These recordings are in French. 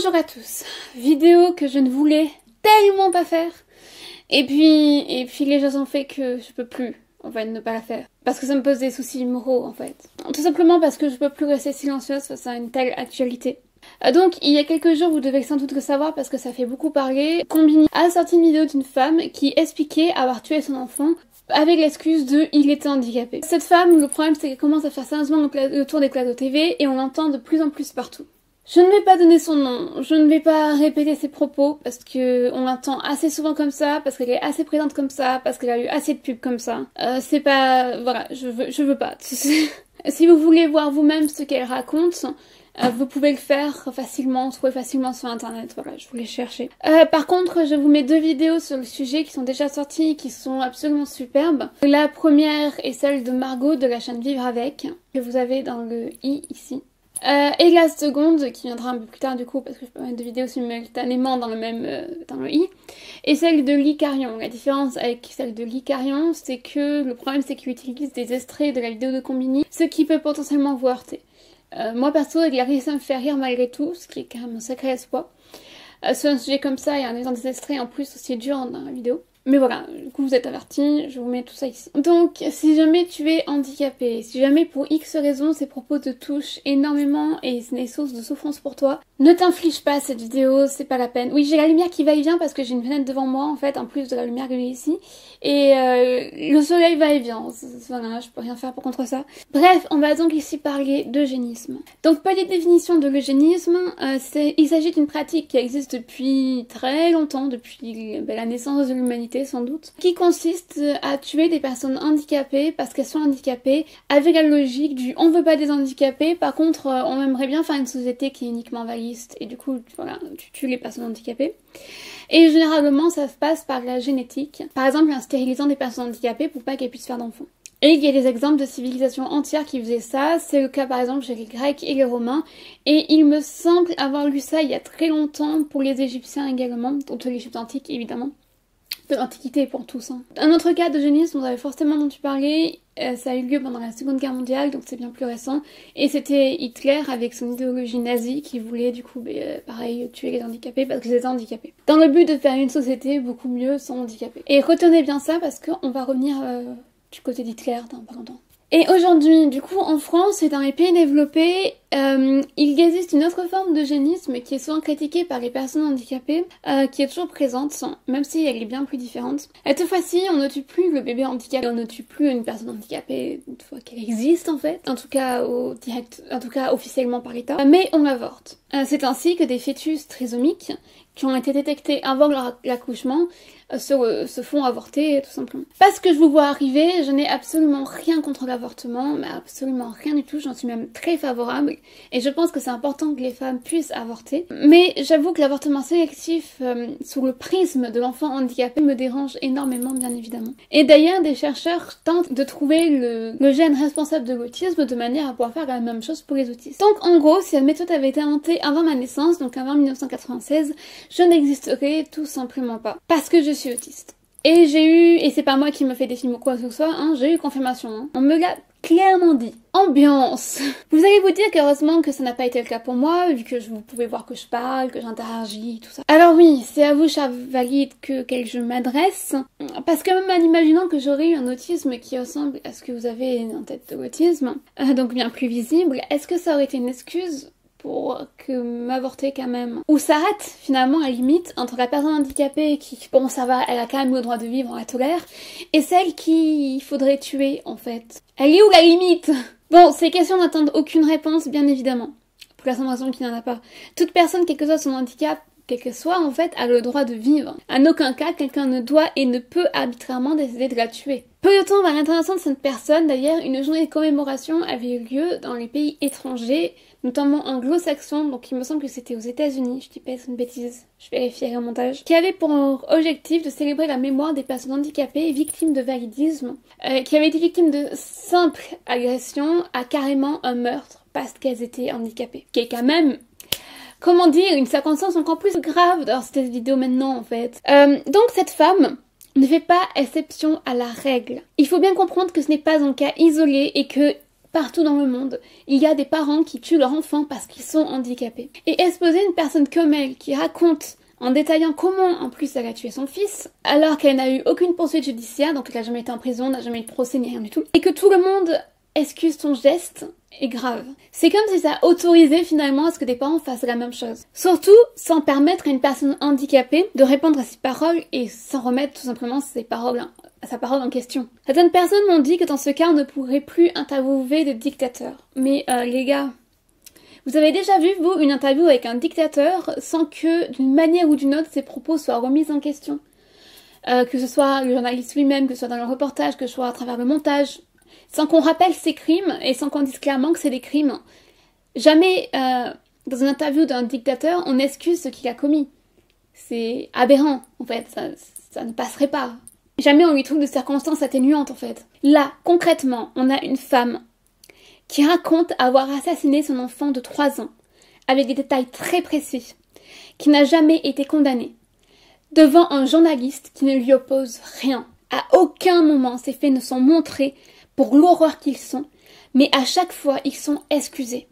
Bonjour à tous, vidéo que je ne voulais tellement pas faire et puis les choses ont fait que je peux plus en fait ne pas la faire parce que ça me pose des soucis moraux en fait. Tout simplement parce que je peux plus rester silencieuse face à une telle actualité. Donc il y a quelques jours, vous devez sans doute le savoir parce que ça fait beaucoup parler, Combini a sorti une vidéo d'une femme qui expliquait avoir tué son enfant avec l'excuse de il était handicapé. Cette femme, le problème c'est qu'elle commence à faire sérieusement le tour des plateaux TV et on l'entend de plus en plus partout. Je ne vais pas donner son nom, je ne vais pas répéter ses propos parce que on l'entend assez souvent comme ça, parce qu'elle est assez présente comme ça, parce qu'elle a eu assez de pubs comme ça. C'est pas... voilà, je veux pas. Si vous voulez voir vous-même ce qu'elle raconte, vous pouvez le faire facilement, trouver facilement sur internet, voilà, je voulais chercher. Par contre, je vous mets deux vidéos sur le sujet qui sont déjà sorties, qui sont absolument superbes. La première est celle de Margot de la chaîne Vivre Avec, que vous avez dans le i ici. Et la seconde, qui viendra un peu plus tard du coup, parce que je peux mettre deux vidéos simultanément dans le i, est celle de Licarion. La différence avec celle de Licarion, c'est que le problème c'est qu'il utilise des extraits de la vidéo de Combini, ce qui peut potentiellement vous heurter. Moi perso, il a réussi à me faire rire malgré tout, ce qui est quand même un sacré exploit. Sur un sujet comme ça, il y a un des extraits en plus aussi dur dans la vidéo. Mais voilà, du coup vous êtes avertis, je vous mets tout ça ici. Donc, si jamais tu es handicapé, si jamais pour X raison ces propos te touchent énormément et c'est des sources de souffrance pour toi, ne t'inflige pas cette vidéo, c'est pas la peine. Oui, j'ai la lumière qui va et vient parce que j'ai une fenêtre devant moi en fait, en plus de la lumière que j'ai ici. Et le soleil va et vient, voilà, je peux rien faire pour contre ça. Bref, on va donc ici parler d'eugénisme. Donc, petite définition de l'eugénisme, il s'agit d'une pratique qui existe depuis très longtemps, depuis la naissance de l'humanité sans doute, qui consiste à tuer des personnes handicapées parce qu'elles sont handicapées, avec la logique du on veut pas des handicapés, par contre on aimerait bien faire une société qui est uniquement valiste, et du coup voilà, tu tues les personnes handicapées. Et généralement ça se passe par la génétique, par exemple en stérilisant des personnes handicapées pour pas qu'elles puissent faire d'enfants. Et il y a des exemples de civilisations entières qui faisaient ça, c'est le cas par exemple chez les Grecs et les Romains, et il me semble avoir lu ça il y a très longtemps pour les Égyptiens également, donc l'Égypte antique évidemment. De l'Antiquité pour tous. Hein. Un autre cas d'eugénisme, on avait forcément entendu parler, ça a eu lieu pendant la Seconde Guerre mondiale, donc c'est bien plus récent, et c'était Hitler avec son idéologie nazie qui voulait du coup, pareil, tuer les handicapés parce qu'ils étaient handicapés. Dans le but de faire une société beaucoup mieux sans handicapés. Et retenez bien ça parce qu'on va revenir du côté d'Hitler dans pas longtemps. Et aujourd'hui, du coup, en France et dans les pays développés, il existe une autre forme d'eugénisme qui est souvent critiquée par les personnes handicapées, qui est toujours présente, même si elle est bien plus différente. Cette fois-ci, on ne tue plus le bébé handicapé, on ne tue plus une personne handicapée une fois qu'elle existe en fait, en tout cas officiellement par l'État, mais on l'avorte. C'est ainsi que des fœtus trisomiques qui ont été détectés avant l'accouchement se font avorter tout simplement. Parce que je vous vois arriver, je n'ai absolument rien contre l'avortement, mais absolument rien du tout, j'en suis même très favorable et je pense que c'est important que les femmes puissent avorter. Mais j'avoue que l'avortement sélectif sous le prisme de l'enfant handicapé me dérange énormément bien évidemment. Et d'ailleurs des chercheurs tentent de trouver le gène responsable de l'autisme de manière à pouvoir faire la même chose pour les autistes. Donc en gros, si la méthode avait été inventée avant ma naissance, donc avant 1996, je n'existerais tout simplement pas. Parce que je suis autiste. Et j'ai eu, et c'est pas moi qui me fais des films ou quoi que ce soit, hein, j'ai eu confirmation. Hein. On me l'a clairement dit. Ambiance. Vous allez vous dire qu'heureusement que ça n'a pas été le cas pour moi, vu que vous pouvez voir que je parle, que j'interagis, tout ça. Alors oui, c'est à vous, chers valides, que je m'adresse. Parce que même en imaginant que j'aurais eu un autisme qui ressemble à ce que vous avez en tête de l'autisme, donc bien plus visible, est-ce que ça aurait été une excuse pour que m'avorter quand même? Ou s'arrête finalement à la limite entre la personne handicapée qui, bon ça va, elle a quand même le droit de vivre, on la tolère, et celle qu'il faudrait tuer en fait. Elle est où la limite? Bon, ces questions n'attendent aucune réponse bien évidemment, pour la simple raison qu'il n'y en a pas. Toute personne, quel que soit son handicap, quel que soit en fait, a le droit de vivre. En aucun cas, quelqu'un ne doit et ne peut arbitrairement décider de la tuer. Peu de temps avant l'intervention de cette personne, d'ailleurs, une journée de commémoration avait eu lieu dans les pays étrangers, notamment anglo-saxons, donc il me semble que c'était aux États-Unis, je dis pas une bêtise, je vérifierai au montage, qui avait pour objectif de célébrer la mémoire des personnes handicapées victimes de validisme, qui avaient été victimes de simples agressions à carrément un meurtre parce qu'elles étaient handicapées. Qui est quand même, comment dire, une circonstance encore plus grave dans cette vidéo maintenant en fait. Donc cette femme ne fait pas exception à la règle. Il faut bien comprendre que ce n'est pas un cas isolé et que partout dans le monde, il y a des parents qui tuent leurs enfants parce qu'ils sont handicapés. Et exposer une personne comme elle qui raconte en détaillant comment en plus elle a tué son fils, alors qu'elle n'a eu aucune poursuite judiciaire, donc elle n'a jamais été en prison, n'a jamais eu de procès ni rien du tout, et que tout le monde excuse son geste, est grave. C'est comme si ça autorisait finalement à ce que des parents fassent la même chose. Surtout sans permettre à une personne handicapée de répondre à ses paroles et sans remettre tout simplement sa parole en question. Certaines personnes m'ont dit que dans ce cas on ne pourrait plus interviewer de dictateur. Mais les gars, vous avez déjà vu, vous, une interview avec un dictateur sans que, d'une manière ou d'une autre, ses propos soient remis en question? Que ce soit le journaliste lui-même, que ce soit dans le reportage, que ce soit à travers le montage, sans qu'on rappelle ses crimes et sans qu'on dise clairement que c'est des crimes. Jamais, dans une interview d'un dictateur, on excuse ce qu'il a commis. C'est aberrant, en fait, ça ne passerait pas. Jamais on lui trouve de circonstances atténuantes, en fait. Là, concrètement, on a une femme qui raconte avoir assassiné son enfant de 3 ans, avec des détails très précis, qui n'a jamais été condamnée, devant un journaliste qui ne lui oppose rien. À aucun moment ces faits ne sont montrés pour l'horreur qu'ils sont, mais à chaque fois ils sont excusés.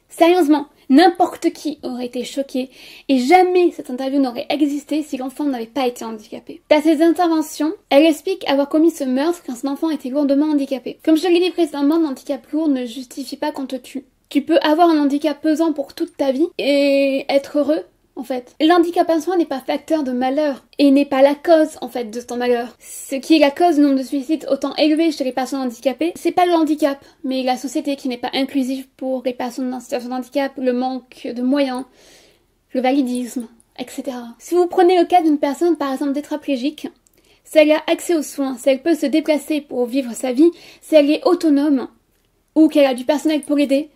Sérieusement, n'importe qui aurait été choqué et jamais cette interview n'aurait existé si l'enfant n'avait pas été handicapé. Dans ses interventions, elle explique avoir commis ce meurtre quand son enfant était lourdement handicapé. Comme je l'ai dit précédemment, l'handicap lourd ne justifie pas qu'on te tue. Tu peux avoir un handicap pesant pour toute ta vie et être heureux, en fait. L'handicap en soi n'est pas facteur de malheur et n'est pas la cause, en fait, de ton malheur. Ce qui est la cause du nombre de suicides autant élevé chez les personnes handicapées, c'est pas le handicap, mais la société qui n'est pas inclusive pour les personnes en situation de handicap, le manque de moyens, le validisme, etc. Si vous prenez le cas d'une personne, par exemple, tétraplégique, si elle a accès aux soins, si elle peut se déplacer pour vivre sa vie, si elle est autonome, ou qu'elle a du personnel pour l'aider,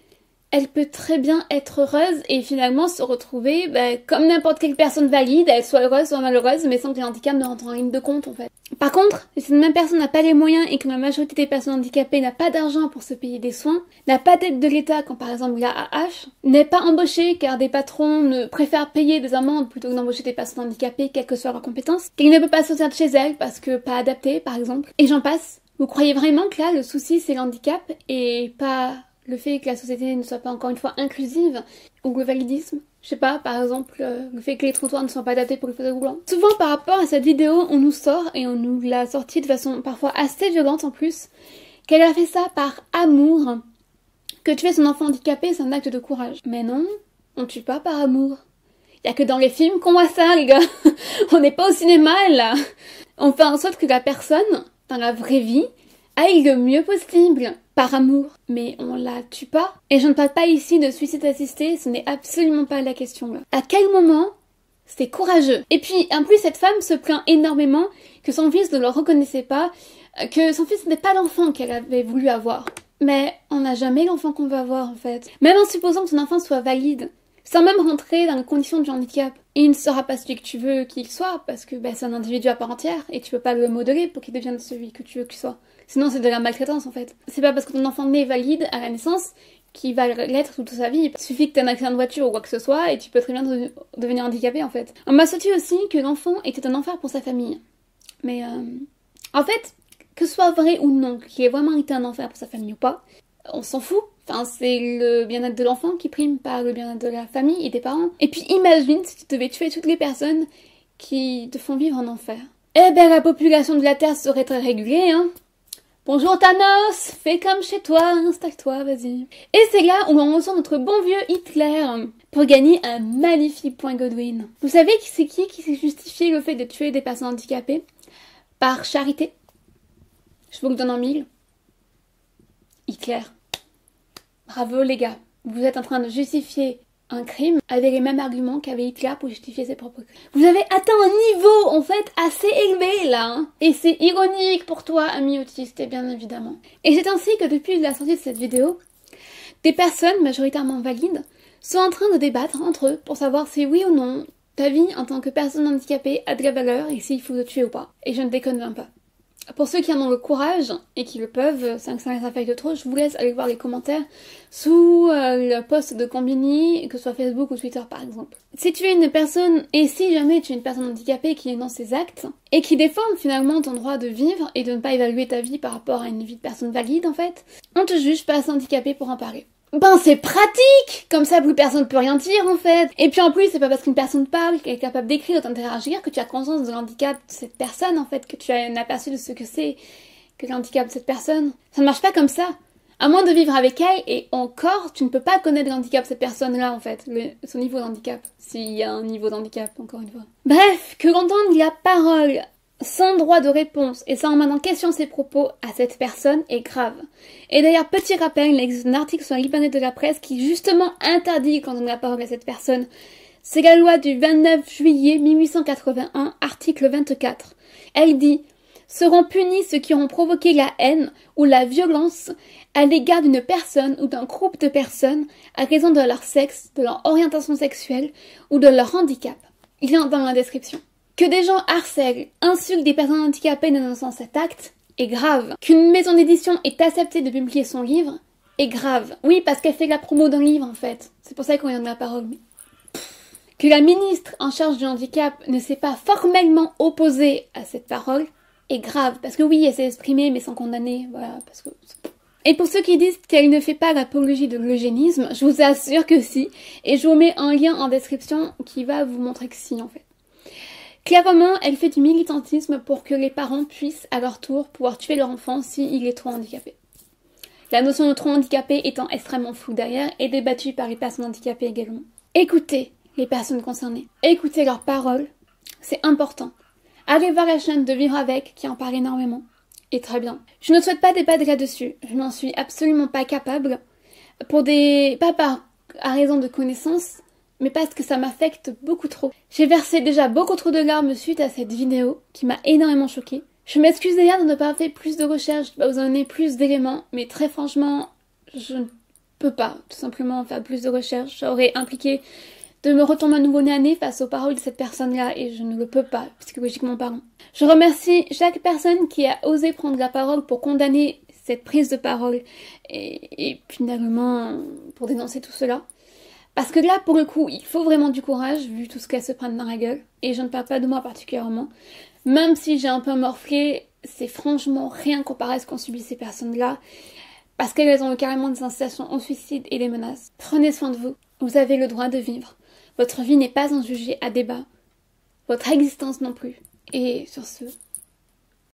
elle peut très bien être heureuse et finalement se retrouver comme n'importe quelle personne valide, elle soit heureuse, soit malheureuse, mais sans que les handicaps ne rentrent en ligne de compte en fait. Par contre, si une même personne n'a pas les moyens et que la majorité des personnes handicapées n'a pas d'argent pour se payer des soins, n'a pas d'aide de l'État quand par exemple il y a AH, n'est pas embauchée car des patrons ne préfèrent payer des amendes plutôt que d'embaucher des personnes handicapées quelles que soient leurs compétences, qu'elle ne peut pas sortir de chez elle parce que pas adaptée par exemple, et j'en passe. Vous croyez vraiment que là le souci c'est l'handicap et pas le fait que la société ne soit pas encore une fois inclusive, ou le validisme, je sais pas, par exemple, le fait que les trottoirs ne soient pas adaptés pour les fauteuils roulants. Souvent par rapport à cette vidéo, on nous sort, et on nous l'a sortie de façon parfois assez violente en plus, qu'elle a fait ça par amour, que tuer son enfant handicapé c'est un acte de courage. Mais non, on tue pas par amour. Y a que dans les films qu'on voit ça, les gars. On n'est pas au cinéma, là. On fait en sorte que la personne, dans la vraie vie, aille le mieux possible, par amour, mais on la tue pas. Et je ne parle pas ici de suicide assisté, ce n'est absolument pas la question là. À quel moment c'est courageux? Et puis en plus cette femme se plaint énormément que son fils ne le reconnaissait pas, que son fils n'est pas l'enfant qu'elle avait voulu avoir. Mais on n'a jamais l'enfant qu'on veut avoir en fait. Même en supposant que son enfant soit valide, sans même rentrer dans les conditions du handicap. Il ne sera pas celui que tu veux qu'il soit, parce que c'est un individu à part entière, et tu peux pas le modeler pour qu'il devienne celui que tu veux qu'il soit. Sinon c'est de la maltraitance en fait. C'est pas parce que ton enfant naît valide à la naissance qu'il va l'être toute sa vie. Il suffit que tu aies un accident de voiture ou quoi que ce soit, et tu peux très bien devenir handicapé en fait. On m'a sorti aussi que l'enfant était un enfer pour sa famille. Mais en fait, que ce soit vrai ou non, qu'il ait vraiment été un enfer pour sa famille ou pas, on s'en fout. Enfin, c'est le bien-être de l'enfant qui prime, pas le bien-être de la famille et des parents. Et puis imagine si tu devais tuer toutes les personnes qui te font vivre en enfer. Eh ben la population de la Terre serait très régulée, hein. Bonjour Thanos, fais comme chez toi, installe-toi, vas-y. Et c'est là où on ressent notre bon vieux Hitler pour gagner un magnifique point Godwin. Vous savez qui s'est justifié le fait de tuer des personnes handicapées? Par charité. Je vous le donne en 1000. Hitler. Bravo les gars, vous êtes en train de justifier un crime avec les mêmes arguments qu'avait Hitler pour justifier ses propres crimes. Vous avez atteint un niveau en fait assez élevé là, hein. Et c'est ironique pour toi, ami autiste, bien évidemment. Et c'est ainsi que depuis la sortie de cette vidéo, des personnes majoritairement valides sont en train de débattre entre eux pour savoir si oui ou non ta vie en tant que personne handicapée a de la valeur et s'il faut te tuer ou pas. Et je ne déconne même pas. Pour ceux qui en ont le courage et qui le peuvent, sans que ça les affecte de trop, je vous laisse aller voir les commentaires sous le post de Combini, que ce soit Facebook ou Twitter par exemple. Si tu es une personne, et si jamais tu es une personne handicapée qui est dans ses actes, et qui défend finalement ton droit de vivre et de ne pas évaluer ta vie par rapport à une vie de personne valide en fait, on te juge pas assez handicapé pour en parler. Ben c'est pratique! Comme ça plus personne peut rien dire en fait. Et puis en plus c'est pas parce qu'une personne parle, qu'elle est capable d'écrire, d'interagir, que tu as conscience de l'handicap de cette personne en fait, que tu as un aperçu de ce que c'est que le handicap de cette personne. Ça ne marche pas comme ça. À moins de vivre avec elle, et encore, tu ne peux pas connaître le handicap de cette personne-là en fait, son niveau d'handicap. S'il y a un niveau d'handicap, encore une fois. Bref, que l'on donne la parole sans droit de réponse et sans remettre en question ses propos à cette personne est grave. Et d'ailleurs, petit rappel, il existe un article sur l'Internet de la presse qui justement interdit qu'on donne la parole à cette personne. C'est la loi du 29 juillet 1881, article 24. Elle dit « Seront punis ceux qui auront provoqué la haine ou la violence à l'égard d'une personne ou d'un groupe de personnes à raison de leur sexe, de leur orientation sexuelle ou de leur handicap. » Il y a dans la description. Que des gens harcèlent, insultent des personnes handicapées dénonçant cet acte est grave. Qu'une maison d'édition ait accepté de publier son livre est grave. Oui, parce qu'elle fait la promo d'un livre en fait. C'est pour ça qu'on vient de la parole. Que la ministre en charge du handicap ne s'est pas formellement opposée à cette parole est grave. Parce que oui, elle s'est exprimée mais sans condamner. Voilà, parce que... Et pour ceux qui disent qu'elle ne fait pas l'apologie de l'eugénisme, je vous assure que si. Et je vous mets un lien en description qui va vous montrer que si en fait. Clairement, elle fait du militantisme pour que les parents puissent, à leur tour, pouvoir tuer leur enfant s'il est trop handicapé. La notion de trop handicapé étant extrêmement floue derrière et débattue par les personnes handicapées également. Écoutez les personnes concernées. Écoutez leurs paroles, c'est important. Allez voir la chaîne de Vivre Avec qui en parle énormément. Et très bien. Je ne souhaite pas débattre là-dessus. Je n'en suis absolument pas capable. Pas à raison de connaissances, mais parce que ça m'affecte beaucoup trop. J'ai versé déjà beaucoup trop de larmes suite à cette vidéo qui m'a énormément choquée. Je m'excuse d'ailleurs de ne pas avoir fait plus de recherches, de ne pas vous donner plus d'éléments, mais très franchement, je ne peux pas tout simplement faire plus de recherches. Ça aurait impliqué de me retomber à nouveau nez à nez face aux paroles de cette personne-là et je ne le peux pas, psychologiquement parlant. Je remercie chaque personne qui a osé prendre la parole pour condamner cette prise de parole et finalement pour dénoncer tout cela. Parce que là, pour le coup, il faut vraiment du courage, vu tout ce qu'elles se prennent dans la gueule. Et je ne parle pas de moi particulièrement. Même si j'ai un peu morflé, c'est franchement rien comparé à ce qu'ont subi ces personnes-là. Parce qu'elles ont carrément des incitations au suicide et des menaces. Prenez soin de vous. Vous avez le droit de vivre. Votre vie n'est pas un sujet à débat. Votre existence non plus. Et sur ce...